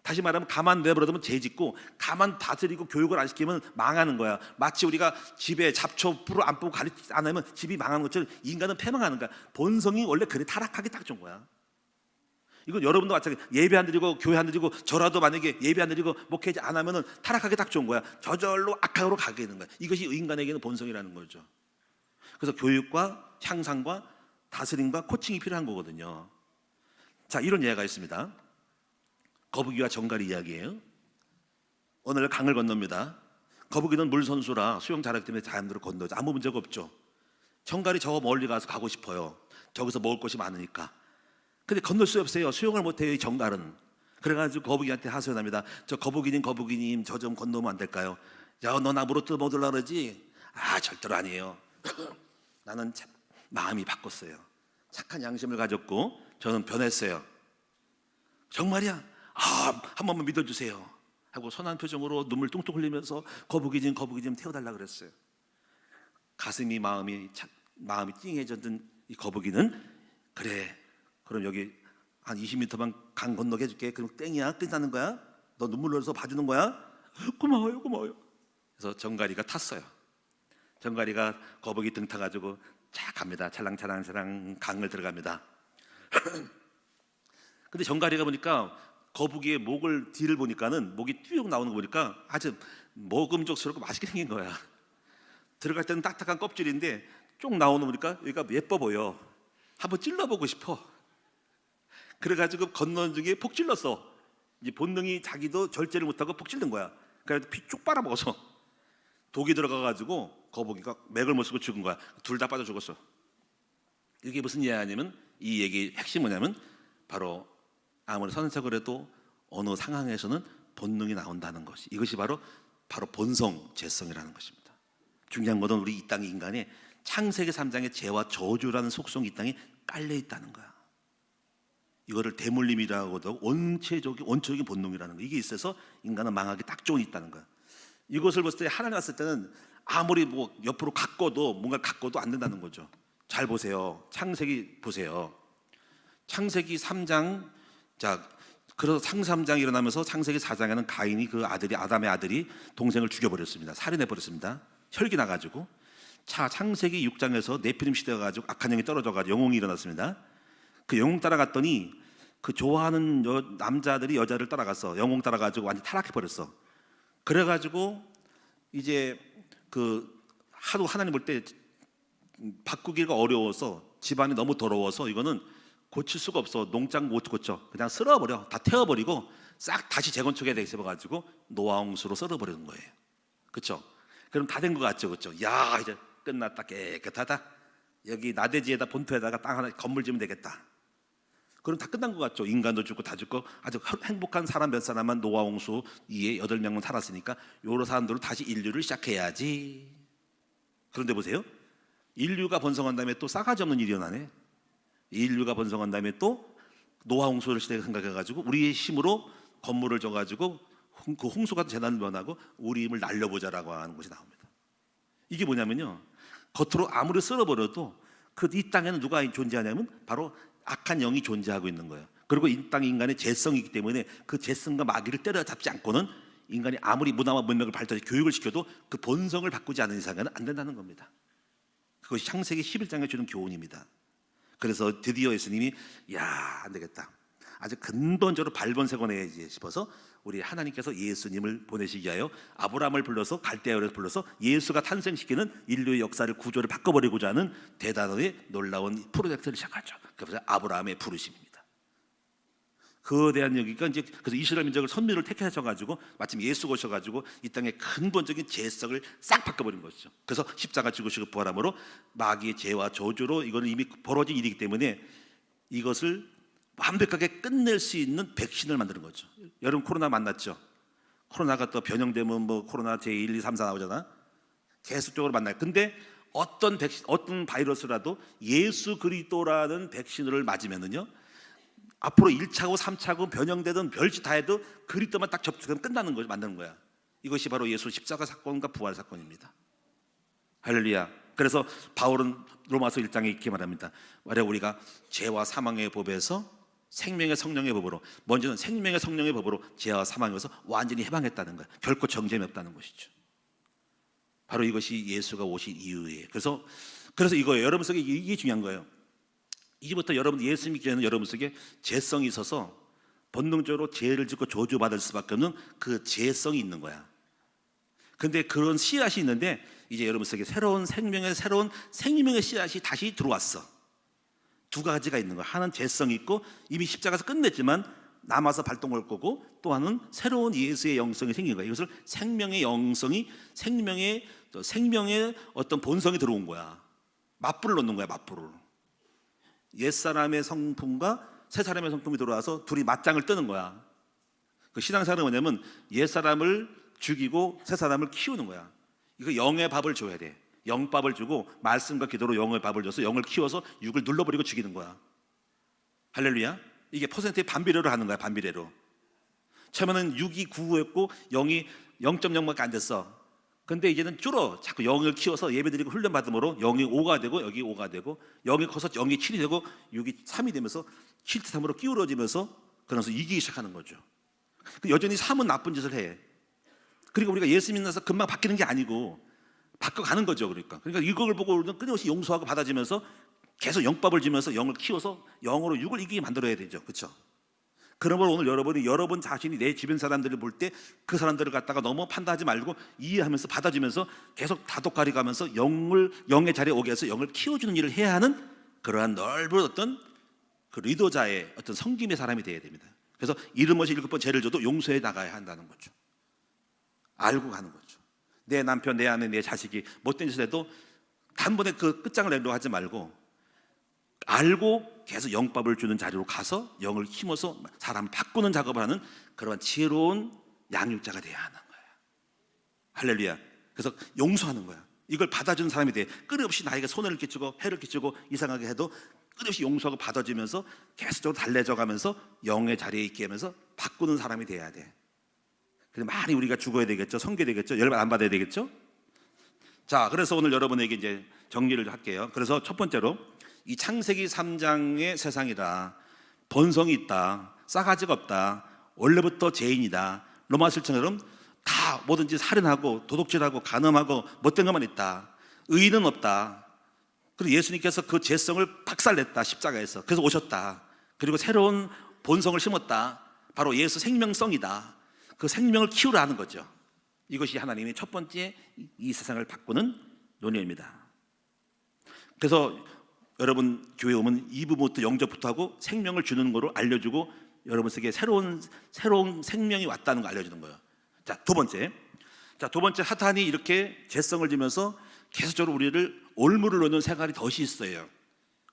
다시 말하면 가만 내버려두면 죄 짓고 가만 다스리고 교육을 안 시키면 망하는 거야. 마치 우리가 집에 잡초 불을 안 뿌고 가리지 않으면 집이 망하는 것처럼 인간은 패망하는 거야. 본성이 원래 그래 타락하기 딱 좋은 거야. 이건 여러분도 마찬가지. 예배 안 드리고 교회 안 드리고 저라도 만약에 예배 안 드리고 목회지 안 하면은 타락하기 딱 좋은 거야. 저절로 악하로 가게 되는 거야. 이것이 인간에게는 본성이라는 거죠. 그래서 교육과 향상과 다스림과 코칭이 필요한 거거든요. 자, 이런 예가 있습니다. 거북이와 정갈이 이야기예요. 오늘 강을 건넙니다. 거북이는 물 선수라 수영 잘하기 때문에 자연대로 건너죠. 아무 문제가 없죠. 정갈이 저 멀리 가고 싶어요. 저기서 먹을 것이 많으니까. 근데 건널 수 없어요. 수영을 못해요, 이 정갈은. 그래가지고 거북이한테 하소연합니다. 저 거북이님 저 좀 건너면 안 될까요? 야, 너 나 물어 뜯어먹으려고 그러지? 아, 절대로 아니에요. 나는 참 마음이 바꿨어요. 착한 양심을 가졌고 저는 변했어요. 정말이야? 아, 한 번만 믿어주세요 하고 선한 표정으로 눈물 뚱뚱 흘리면서 거북이 좀 태워달라 그랬어요. 가슴이 마음이 찡해졌던 이 거북이는, 그래, 그럼 여기 한 20m만 강 건너게 해줄게. 그럼 땡이야? 끝나는 거야? 너 눈물 흘려서 봐주는 거야? 고마워요. 그래서 정갈이가 탔어요. 정갈이가 거북이 등 타가지고 쫙 갑니다. 찰랑찰랑 강을 들어갑니다. 근데 정갈이가 보니까 거북이의 목을 뒤를 보니까는 목이 쭉 나오는 거 보니까 아주 먹음직스럽고 맛있게 생긴 거야. 들어갈 때는 딱딱한 껍질인데 쭉 나오는 거 보니까 여기가 예뻐 보여. 한번 찔러보고 싶어. 그래가지고 건너는 중에 폭 찔렀어. 이제 본능이 자기도 절제를 못하고 폭 찔른 거야. 그래서 피 쭉 빨아먹어서 독이 들어가가지고 거북이가 맥을 못 쓰고 죽은 거야. 둘 다 빠져 죽었어. 이게 무슨 이야기냐면, 이 얘기 핵심 뭐냐면 바로 아무리 선한 척을 해도 어느 상황에서는 본능이 나온다는 것이, 이것이 바로 본성, 죄성이라는 것입니다. 중요한 것은 우리 이 땅의 인간의 창세기 3장의 죄와 저주라는 속성이 이 땅에 깔려 있다는 거야. 이거를 대물림이라고도 하고 원초적인 본능이라는 거, 이게 있어서 인간은 망하기 딱 좋은 있다는 거야. 이것을 봤을 때, 하나님 봤을 때는 아무리 뭐 옆으로 뭔가 가꿔도 안 된다는 거죠. 잘 보세요. 창세기 보세요. 창세기 3장. 자, 그래서 창세기 3장이 일어나면서 창세기 4장에는 가인이 아담의 아들이 동생을 죽여버렸습니다. 살인해버렸습니다. 혈기 나가지고. 자, 창세기 6장에서 네피림 시대가 가지고 악한 영이 떨어져가지고 영웅이 일어났습니다. 그 영웅 따라갔더니 그 좋아하는 남자들이 여자를 따라갔어. 영웅 따라가지고 완전 타락해버렸어. 그래가지고 이제 하도 하나님 볼 때 바꾸기가 어려워서, 집안이 너무 더러워서 이거는 고칠 수가 없어. 농장 못 고쳐. 그냥 쓸어버려. 다 태워버리고 싹 다시 재건축해야 돼 있어가지고 노아홍수로 썰어버리는 거예요. 그렇죠? 그럼 다 된 것 같죠, 그렇죠? 야, 이제 끝났다, 깨끗하다. 여기 나대지에다 본토에다가 땅 하나 건물 지으면 되겠다. 그럼 다 끝난 것 같죠? 인간도 죽고 다 죽고 아주 행복한 사람 몇 사람만 노아홍수 이에 8명만 살았으니까 여러 사람들은 다시 인류를 시작해야지. 그런데 보세요. 인류가 번성한 다음에 또 싸가지 없는 일이 일어나네. 인류가 번성한 다음에 또 노아홍수를 시대가 생각해가지고 우리의 힘으로 건물을 져가지고 그 홍수가 재난을 면하고 우리 힘을 날려보자라고 하는 것이 나옵니다. 이게 뭐냐면요, 겉으로 아무리 쓸어버려도 그 이 땅에는 누가 존재하냐면 바로 악한 영이 존재하고 있는 거예요. 그리고 이 땅이 인간의 재성이기 때문에 그 재성과 마귀를 때려잡지 않고는 인간이 아무리 문화와 문명을 발달해 교육을 시켜도 그 본성을 바꾸지 않는 이상은 안 된다는 겁니다. 그것이 창세기 11장에 주는 교훈입니다. 그래서 드디어 예수님이 야, 안 되겠다, 아주 근본적으로 발본색원해야지 싶어서 우리 하나님께서 예수님을 보내시기 위하여 아브라함을 불러서 갈대아를 불러서 예수가 탄생시키는 인류의 역사를 구조를 바꿔버리고자 하는 대단하게 놀라운 프로젝트를 시작하죠. 그래서 아브라함의 부르심입니다. 거대한 여기가 이제 그래서 이스라엘 민족을 선민을 택하셔가지고 마침 예수가 오셔가지고 이 땅의 근본적인 죄성을 싹 바꿔버린 것이죠. 그래서 십자가 죽으시고 부활함으로 마귀의 죄와 저주로 이거는 이미 벌어진 일이기 때문에 이것을 완벽하게 끝낼 수 있는 백신을 만드는 거죠. 여러분 코로나 만났죠? 코로나가 또 변형되면 뭐 코로나 제1, 2, 3, 4 나오잖아. 계속적으로 만나요. 근데 어떤 백신, 어떤 바이러스라도 예수 그리스도라는 백신을 맞으면은요, 앞으로 1차고 3차고 변형되든 별짓 다 해도 그리스도만 딱 접촉하면 끝나는 걸 만드는 거야. 이것이 바로 예수 십자가 사건과 부활 사건입니다. 할렐루야. 그래서 바울은 로마서 1장에 이렇게 말합니다. 만약 우리가 죄와 사망의 법에서 생명의 성령의 법으로, 먼저는 생명의 성령의 법으로 죄와 사망에서 완전히 해방했다는 거야. 결코 정죄함이 없다는 것이죠. 바로 이것이 예수가 오신 이유예요. 그래서 이거예요. 여러분 속에 이게 중요한 거예요. 이제부터 여러분 예수 믿기 전에는 여러분 속에 죄성이 있어서 본능적으로 죄를 짓고 저주받을 수밖에 없는 그 죄성이 있는 거야. 근데 그런 씨앗이 있는데 이제 여러분 속에 새로운 생명의 씨앗이 다시 들어왔어. 두 가지가 있는 거야. 하나는 죄성이 있고 이미 십자가에서 끝냈지만 남아서 발동할 거고, 또 하나는 새로운 예수의 영성이 생긴 거야. 이것을 생명의 영성이 생명의 어떤 본성이 들어온 거야. 맞불을 놓는 거야. 맞불을. 옛사람의 성품과 새사람의 성품이 들어와서 둘이 맞짱을 뜨는 거야. 그 신앙생활은 뭐냐면 옛사람을 죽이고 새사람을 키우는 거야. 이거 영의 밥을 줘야 돼. 영밥을 주고 말씀과 기도로 영의 밥을 줘서 영을 키워서 육을 눌러버리고 죽이는 거야. 할렐루야. 이게 퍼센트의 반비례로 하는 거야. 반비례로. 처음에는 6이 9였고 0이 0.0밖에 안 됐어. 근데 이제는 줄어. 자꾸 0을 키워서 예배드리고 훈련받음으로 0이 5가 되고 여기 5가 되고 0이 커서 0이 7이 되고 6이 3이 되면서 7대3으로 끼우러지면서 그러면서 이기기 시작하는 거죠. 여전히 3은 나쁜 짓을 해. 그리고 우리가 예수 믿나서 금방 바뀌는 게 아니고 바꿔가는 거죠. 그러니까 이걸 보고 우리는 끊임없이 용서하고 받아주면서 계속 영밥을 주면서 영을 키워서 영으로 6을 이기게 만들어야 되죠. 그렇죠? 그러므로 오늘 여러분 자신이 내 주변 사람들을 볼 때 그 사람들을 갖다가 너무 판단하지 말고 이해하면서 받아주면서 계속 다독거리 가면서 영의 자리에 오게 해서 영을 키워주는 일을 해야 하는 그러한 넓은 어떤 그 리더자의 어떤 성김의 사람이 되어야 됩니다. 그래서 이름 없이 7번 죄를 져도 용서해 나가야 한다는 거죠. 알고 가는 거죠. 내 남편, 내 아내, 내 자식이 못된 짓을 해도 단번에 그 끝장을 내려고 하지 말고 알고 계속 영밥을 주는 자리로 가서 영을 힘어서 사람을 바꾸는 작업을 하는 그런 지혜로운 양육자가 돼야 하는 거예요. 할렐루야. 그래서 용서하는 거야. 이걸 받아주는 사람이 돼. 끊임없이 나에게 손해를 끼치고 해를 끼치고 이상하게 해도 끊임없이 용서하고 받아주면서 계속적으로 달래져 가면서 영의 자리에 있게 하면서 바꾸는 사람이 돼야 돼. 그래서 많이 우리가 죽어야 되겠죠. 섬겨야 되겠죠. 열반 안 받아야 되겠죠. 자, 그래서 오늘 여러분에게 이제 정리를 할게요. 그래서 첫 번째로 이 창세기 3장의 세상이다. 본성이 있다. 싸가지가 없다. 원래부터 죄인이다. 로마 실천처럼 다 뭐든지 살인하고 도둑질하고 간음하고 못된 것만 있다. 의의는 없다. 그리고 예수님께서 그 죄성을 박살냈다. 십자가에서. 그래서 오셨다. 그리고 새로운 본성을 심었다. 바로 예수 생명성이다. 그 생명을 키우라 하는 거죠. 이것이 하나님의 첫 번째 이 세상을 바꾸는 논의입니다. 그래서 여러분 교회 오면 이 부분부터 영접부터 하고 생명을 주는 거로 알려주고 여러분 속에 새로운 생명이 왔다는 거 알려주는 거예요. 자, 두 번째 사탄이 이렇게 죄성을 지면서 계속적으로 우리를 올무를 놓는 생활이 덫이 있어요.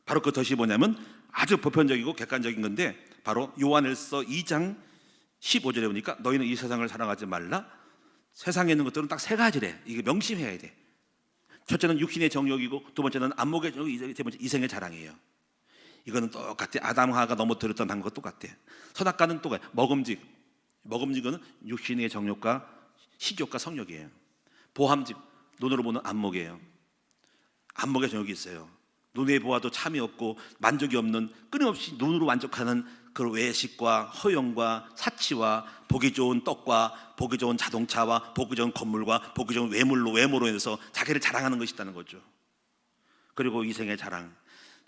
바로 그 덫이 뭐냐면 아주 보편적이고 객관적인 건데 바로 요한일서 2장 15절에 보니까 너희는 이 세상을 사랑하지 말라. 세상에 있는 것들은 딱 세 가지래. 이게 명심해야 돼. 첫째는 육신의 정욕이고 두 번째는 안목의 정욕, 세 번째 이생의 자랑이에요. 이거는 똑같아. 아담하가 넘어뜨렸던 방법과 똑같아. 선악과는 또 먹음직은 육신의 정욕과 식욕과 성욕이에요. 보함직, 눈으로 보는 안목이에요. 안목의 정욕이 있어요. 눈에 보아도 참이 없고 만족이 없는, 끊임없이 눈으로 만족하는 그런 외식과 허영과 사치와 보기 좋은 떡과 보기 좋은 자동차와 보기 좋은 건물과 보기 좋은 외모로 인해서 자기를 자랑하는 것이 있다는 거죠. 그리고 이생의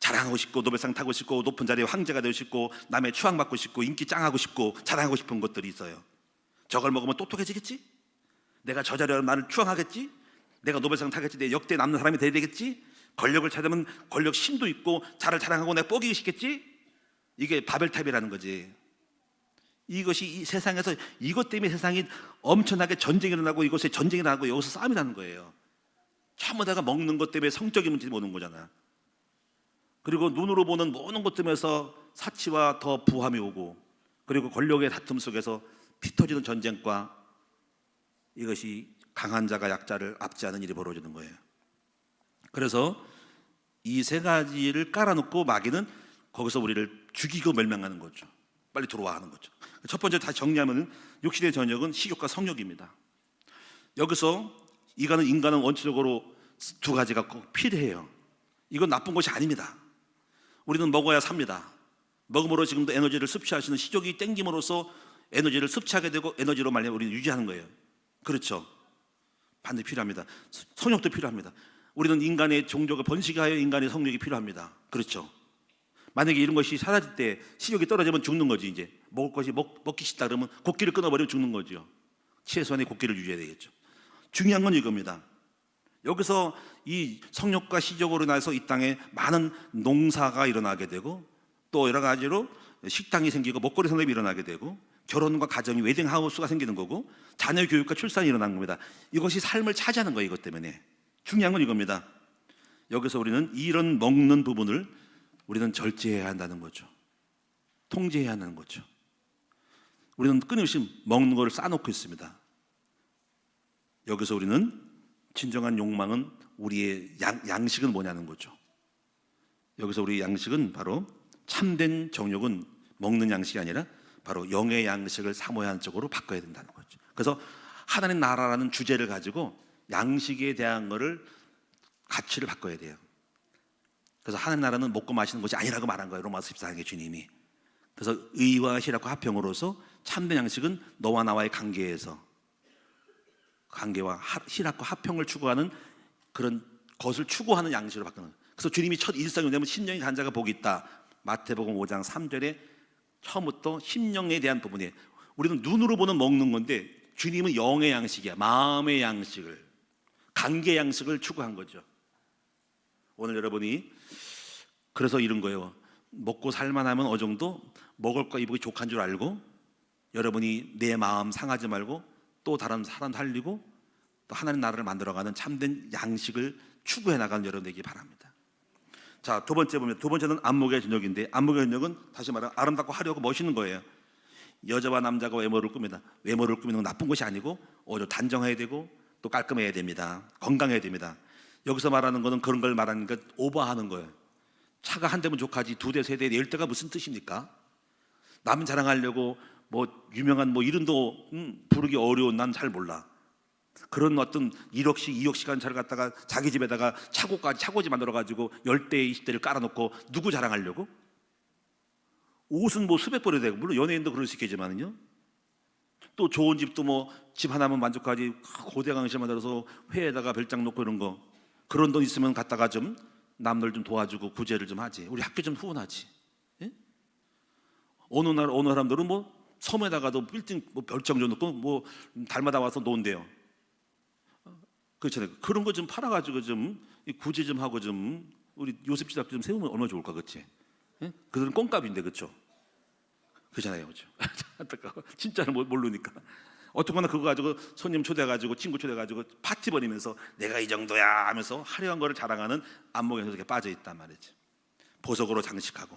자랑하고 싶고 노벨상 타고 싶고 높은 자리에 황제가 되고 싶고 남의 추앙받고 싶고 인기 짱하고 싶고 자랑하고 싶은 것들이 있어요. 저걸 먹으면 똑똑해지겠지? 내가 저 자리에 나를 추앙하겠지? 내가 노벨상 타겠지? 내 역대 남는 사람이 돼야 되겠지? 권력을 찾으면 권력 심도 있고 자를 자랑하고 내가 뽀기기 쉽겠지? 이게 바벨탑이라는 거지. 이것이 이 세상에서 이것 때문에 세상이 엄청나게 전쟁이 일어나고 이곳에 전쟁이 일어나고 여기서 싸움이 나는 거예요. 전부 다가 먹는 것 때문에 성적인 문제를 보는 거잖아. 그리고 눈으로 보는 모든 것 때문에서 사치와 더 부함이 오고, 그리고 권력의 다툼 속에서 피 터지는 전쟁과 이것이 강한 자가 약자를 압제하는 일이 벌어지는 거예요. 그래서 이 세 가지를 깔아놓고 마귀는 거기서 우리를 죽이고 멸망하는 거죠. 빨리 들어와 하는 거죠. 첫 번째 다시 정리하면 육신의 전역은 식욕과 성욕입니다. 여기서 인간은 원칙적으로 두 가지가 꼭 필요해요. 이건 나쁜 것이 아닙니다. 우리는 먹어야 삽니다. 먹음으로 지금도 에너지를 섭취하시는 식욕이 땡김으로써 에너지를 섭취하게 되고 에너지로 말미암아 우리는 유지하는 거예요. 그렇죠? 반드시 필요합니다. 성욕도 필요합니다. 우리는 인간의 종족을 번식하여 인간의 성욕이 필요합니다. 그렇죠? 만약에 이런 것이 사라질 때 식욕이 떨어지면 죽는 거지. 이제 먹을 것이 먹기 싫다 그러면 곡기를 끊어버리면 죽는 거죠. 최소한의 곡기를 유지해야 되겠죠. 중요한 건 이겁니다. 여기서 이 성욕과 시적으로 인해서 이 땅에 많은 농사가 일어나게 되고, 또 여러 가지로 식당이 생기고 먹거리 산업이 일어나게 되고, 결혼과 가정이 웨딩하우스가 생기는 거고, 자녀 교육과 출산이 일어난 겁니다. 이것이 삶을 차지하는 거예요. 이것 때문에 중요한 건 이겁니다. 여기서 우리는 이런 먹는 부분을 우리는 절제해야 한다는 거죠. 통제해야 한다는 거죠. 우리는 끊임없이 먹는 것을 쌓아놓고 있습니다. 여기서 우리는 진정한 욕망은 우리의 양식은 뭐냐는 거죠. 여기서 우리의 양식은 바로 참된 정욕은 먹는 양식이 아니라 바로 영의 양식을 사모해야 하는 쪽으로 바꿔야 된다는 거죠. 그래서 하나님 나라라는 주제를 가지고 양식에 대한 거를 가치를 바꿔야 돼요. 그래서 하나님 나라는 먹고 마시는 것이 아니라고 말한 거예요. 로마서 14장의 주님이. 그래서 의와 실학과 화평으로서 참된 양식은 너와 나와의 관계와 실학과 화평을 추구하는 그런 것을 추구하는 양식으로 바꾸는 거예요. 그래서 주님이 첫 일상이 뭐냐면 심령이 간 자가 복이 있다. 마태복음 5장 3절에 처음부터 심령에 대한 부분이에요. 우리는 눈으로 보는 먹는 건데 주님은 영의 양식이야. 마음의 양식을, 관계 양식을 추구한 거죠. 오늘 여러분이 그래서 이런 거예요. 먹고 살만하면 어느 정도 먹을 거 입기 족한 줄 알고, 여러분이 내 마음 상하지 말고 또 다른 사람 살리고 또 하나님 나라를 만들어가는 참된 양식을 추구해 나가는 여러분에게 바랍니다. 자, 두 번째는 안목의 전역인데, 안목의 전역은 다시 말하면 아름답고 화려하고 멋있는 거예요. 여자와 남자가 외모를 꾸미다. 외모를 꾸미는 건 나쁜 것이 아니고 오히려 단정해야 되고 또 깔끔해야 됩니다. 건강해야 됩니다. 여기서 말하는 거는 그런 걸 말하는 것 오버하는 거예요. 차가 한 대면 족하지 두 대, 세 대, 10대가 무슨 뜻입니까? 남 자랑하려고 뭐 유명한 뭐 이름도 부르기 어려운, 난 잘 몰라. 그런 어떤 1억씩 2억씩 차를 갖다가 자기 집에다가 차고지 만들어가지고 10대, 20대를 깔아놓고 누구 자랑하려고? 옷은 뭐 수백 벌이 되고, 물론 연예인도 그럴 수 있겠지만요. 또 좋은 집도 뭐 집 하나면 만족하지, 고대강실 만들어서 회에다가 별장 놓고 이런 거, 그런 돈 있으면 갖다가 좀 남들 좀 도와주고 구제를 좀 하지. 우리 학교 좀 후원하지. 예? 어느 사람들은 뭐 섬에다가도 빌딩 뭐 별장 좀 놓고 뭐 달마다 와서 논대요. 그렇잖아요. 그런 거 좀 팔아가지고 좀 구제 좀 하고 좀 우리 요셉시대 학교 좀 세우면 얼마나 좋을까, 그렇지? 예? 그들은 껌값인데, 그렇죠? 그렇잖아요, 그렇죠? 안타까워. 진짜는 모르니까. 어떻거나 그거 가지고 손님 초대해가지고 친구 초대해가지고 파티 벌이면서 내가 이 정도야 하면서 화려한 거를 자랑하는 안목에서 이렇게 빠져 있단 말이지. 보석으로 장식하고.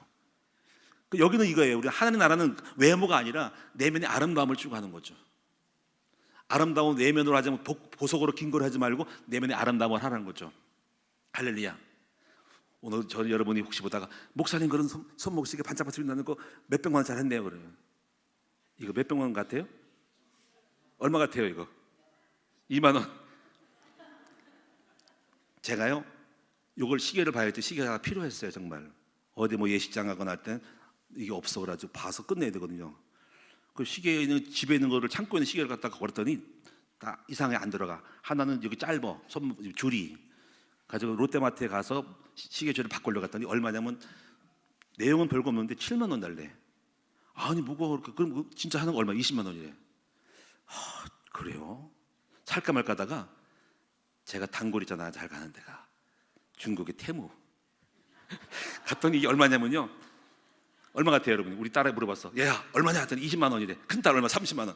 여기는 이거예요. 우리 하나님 나라는 외모가 아니라 내면의 아름다움을 추구하는 거죠. 아름다운 내면으로 하자면 보석으로 긴 걸 하지 말고 내면의 아름다움을 하라는 거죠. 할렐루야. 오늘 여러분이 혹시 보다가 목사님 그런 손목시계 반짝반짝 나는 거 몇백만 원짜리 했네요. 그래요. 이거 몇백만 원 같아요? 얼마 같아요 이거? 2만 원. 제가요 이걸 시계를 봐야 돼. 시계가 필요했어요 정말. 어디 뭐 예식장 가거나 할 때 이게 없어 가지고 봐서 끝내야 되거든요. 그 시계에 있는 집에 있는 거를 창고에 있는 시계를 갖다가 걸었더니 다 이상하게 안 들어가. 하나는 여기 짧어 줄이 가지고 롯데마트에 가서 시계 줄을 바꾸려고 했더니 얼마냐면 내용은 별거 없는데 7만 원 달래. 아니 무거워. 그럼 진짜 하는 거 얼마? 20만 원이래. 그래요? 살까 말까 하다가 제가 단골 있잖아 잘 가는 데가 중국의 테무 갔더니 이게 얼마냐면요, 얼마 같아요 여러분? 우리 딸에 물어봤어. 얘야 얼마냐 했더니 20만 원이래. 큰딸 얼마? 30만 원.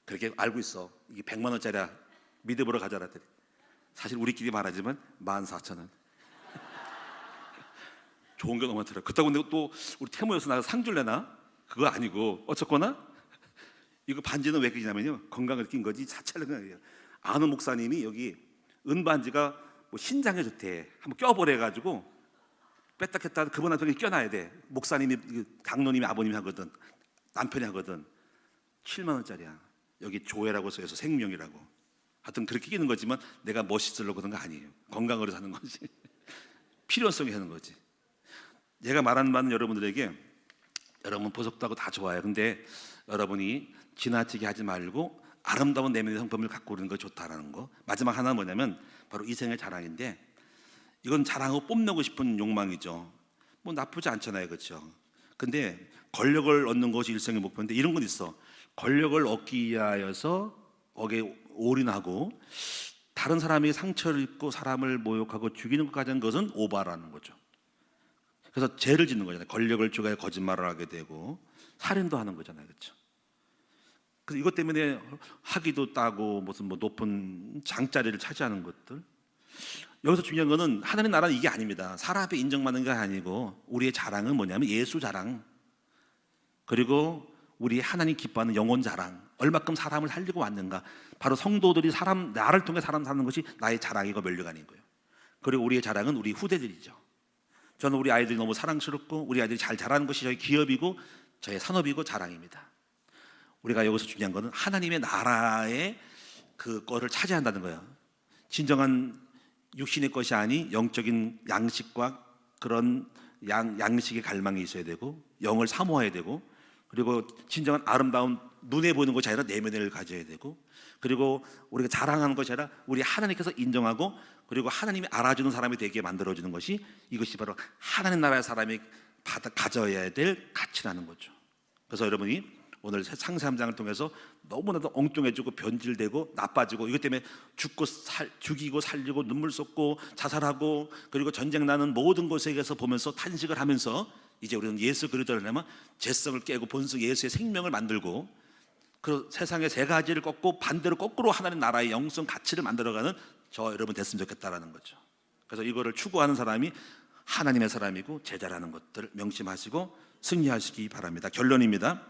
그렇게 알고 있어. 이게 100만 원짜리야 믿음으로 가져라 했더니 사실 우리끼리 말하지만 14,000원. 좋은 게 너무 많더라. 그렇다고 내가 또 우리 테무에서 나가 상 줄래나? 그거 아니고 어쨌거나 이거 반지는 왜 끼냐면요, 건강을 낀 거지 자체는 거예요. 아는 목사님이 여기 은반지가 뭐 신장에 좋대. 한번 껴버려 가지고 뺐다 꼈다 그분한테 껴놔야 돼. 목사님이 장로님이 아버님이 하거든, 남편이 하거든. 7만 원짜리야. 여기 조회라고 써서 생명이라고. 하여튼 그렇게 끼는 거지만 내가 멋있으려고 그런 거 아니에요. 건강으로 사는 거지. 필요성이 하는 거지. 제가 말하는 바는 여러분들에게, 여러분 보석도 하고 다 좋아요. 근데 여러분이 지나치게 하지 말고 아름다운 내면의 성품을 갖고 오는 거 좋다라는 거. 마지막 하나는 뭐냐면 바로 이생의 자랑인데, 이건 자랑하고 뽐내고 싶은 욕망이죠. 뭐 나쁘지 않잖아요, 그렇죠? 근데 권력을 얻는 것이 일생의 목표인데 이런 건 있어. 권력을 얻기 위하여서 거기에 올인하고 다른 사람이 상처를 입고 사람을 모욕하고 죽이는 것까지 하는 것은 오바라는 거죠. 그래서 죄를 짓는 거잖아요. 권력을 주가에 거짓말을 하게 되고 살인도 하는 거잖아요, 그렇죠? 그래서 이것 때문에 학위도 따고 무슨 뭐 높은 장자리를 차지하는 것들. 여기서 중요한 거는 하나님 나라는 이게 아닙니다. 사람 앞에 인정받는 게 아니고 우리의 자랑은 뭐냐면 예수 자랑, 그리고 우리 하나님 기뻐하는 영혼 자랑. 얼마큼 사람을 살리고 왔는가. 바로 성도들이 나를 통해 사람 사는 것이 나의 자랑이고 면류관인 거예요. 그리고 우리의 자랑은 우리 후대들이죠. 저는 우리 아이들이 너무 사랑스럽고 우리 아이들이 잘 자라는 것이 저희 기업이고 저의 산업이고 자랑입니다. 우리가 여기서 중요한 것은 하나님의 나라의 그 거를 차지한다는 거예요. 진정한 육신의 것이 아닌 영적인 양식과 그런 양식의 갈망이 있어야 되고 영을 사모해야 되고, 그리고 진정한 아름다운 눈에 보이는 것이 아니라 내면을 가져야 되고, 그리고 우리가 자랑하는 것이 아니라 우리 하나님께서 인정하고 그리고 하나님이 알아주는 사람이 되게 만들어주는 것이, 이것이 바로 하나님 나라의 사람이 가져야 될 가치라는 거죠. 그래서 여러분이 오늘 창세 3장을 통해서 너무나도 엉뚱해지고 변질되고 나빠지고 이것 때문에 죽이고 살리고 눈물 쏟고 자살하고 그리고 전쟁 나는 모든 곳에서 보면서 탄식을 하면서 이제 우리는 예수 그리스도를 하면 죄성을 깨고 본성 예수의 생명을 만들고 그 세상의 세 가지를 꺾고 반대로 거꾸로 하나님 나라의 영성 가치를 만들어가는 저 여러분 됐으면 좋겠다라는 거죠. 그래서 이거를 추구하는 사람이 하나님의 사람이고 제자라는 것들을 명심하시고 승리하시기 바랍니다. 결론입니다.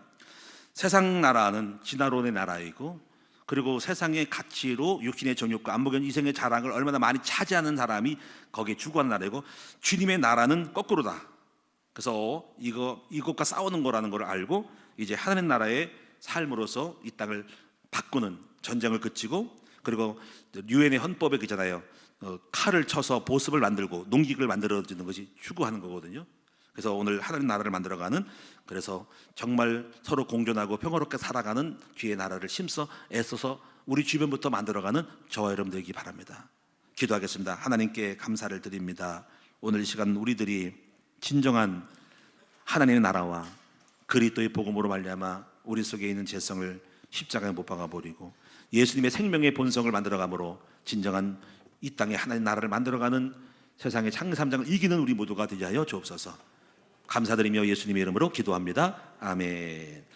세상 나라는 진화론의 나라이고, 그리고 세상의 가치로 육신의 정욕과 안목의 이생의 자랑을 얼마나 많이 차지하는 사람이 거기에 추구하는 나라이고, 주님의 나라는 거꾸로다. 그래서 이것과 싸우는 거라는 걸 알고 이제 하나님 나라의 삶으로서 이 땅을 바꾸는 전쟁을 그치고, 그리고 유엔의 헌법에 그잖아요. 칼을 쳐서 보습을 만들고 농기구를 만들어주는 것이 추구하는 거거든요. 그래서 오늘 하나님 나라를 만들어가는, 그래서 정말 서로 공존하고 평화롭게 살아가는 주의 나라를 힘써 애써서 우리 주변부터 만들어가는 저와 여러분 되기 바랍니다. 기도하겠습니다. 하나님께 감사를 드립니다. 오늘 이 시간 우리들이 진정한 하나님의 나라와 그리스도의 복음으로 말미암아 우리 속에 있는 죄성을 십자가에 못 박아 버리고 예수님의 생명의 본성을 만들어감으로 진정한 이 땅에 하나님 나라를 만들어가는 세상의 창세 3장을 이기는 우리 모두가 되게 하여 주옵소서. 감사드리며 예수님의 이름으로 기도합니다. 아멘.